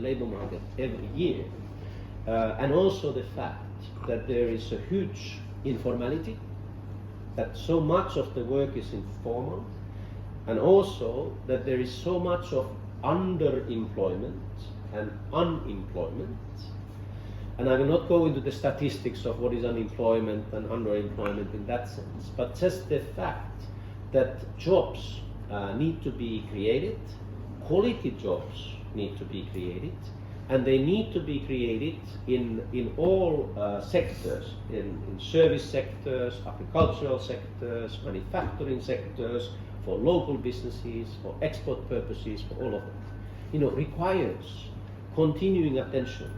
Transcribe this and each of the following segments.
labor market every year, and also the fact that there is a huge informality, that so much of the work is informal, and also that there is so much of underemployment and unemployment. And I will not go into the statistics of what is unemployment and underemployment in that sense, but just the fact that jobs need to be created, quality jobs need to be created, and they need to be created in all sectors, in service sectors, agricultural sectors, manufacturing sectors, for local businesses, for export purposes, for all of it, requires continuing attention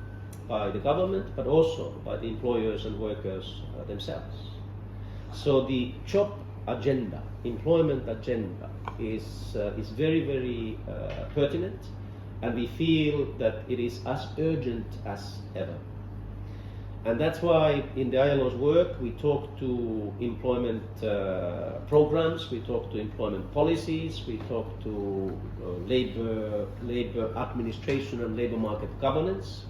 by the government, but also by the employers and workers themselves. So the job agenda, employment agenda, is very, very pertinent, and we feel that it is as urgent as ever. And that's why in the ILO's work we talk to employment programs, we talk to employment policies, we talk to labor administration and labor market governance.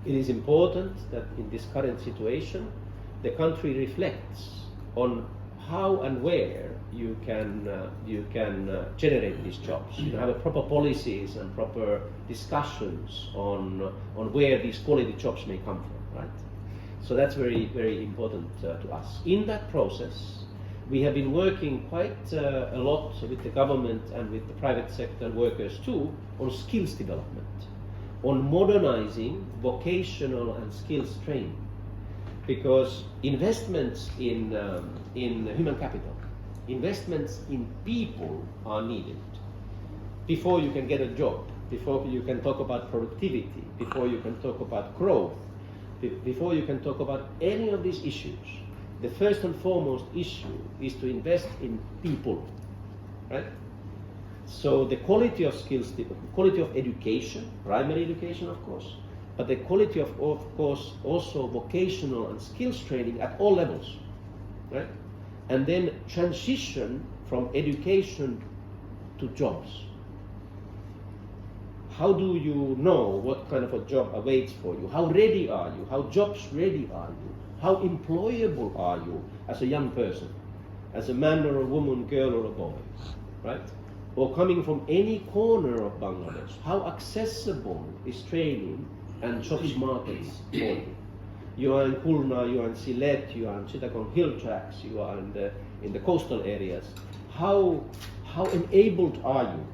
It is important that in this current situation the country reflects on how and where you can generate these jobs. Have a proper policies and proper discussions on where these quality jobs may come from, right? So that's very, very important to us. In that process, we have been working quite a lot with the government and with the private sector workers too on skills development, on modernizing vocational and skills training, because investments in human capital, investments in people are needed before you can get a job, before you can talk about productivity, before you can talk about growth, before you can talk about any of these issues. The first and foremost issue is to invest in people, right? So the quality of skills, the quality of education, primary education of course, but the quality of course also vocational and skills training at all levels, right? And then transition from education to jobs. How do you know what kind of a job awaits for you? How ready are you? How jobs ready are you? How employable are you as a young person, as a man or a woman, girl or a boy, right? Or coming from any corner of Bangladesh, how accessible is training and jobs markets for you? You are in Khulna, you are in Sylhet, you are in Chittagong hill tracts, you are in the coastal areas. How enabled are you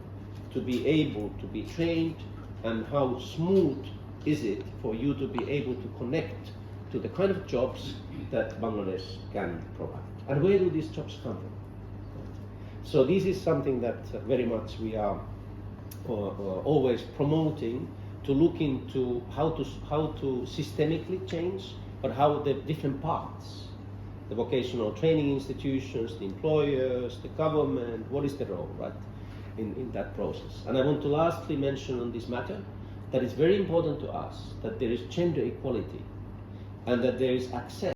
to be able to be trained, and how smooth is it for you to be able to connect to the kind of jobs that Bangladesh can provide? And where do these jobs come from? So this is something that very much we are always promoting, to look into how to systemically change, but how the different parts, the vocational training institutions, the employers, the government, what is the role, right, in that process. And I want to lastly mention on this matter that it's very important to us that there is gender equality and that there is access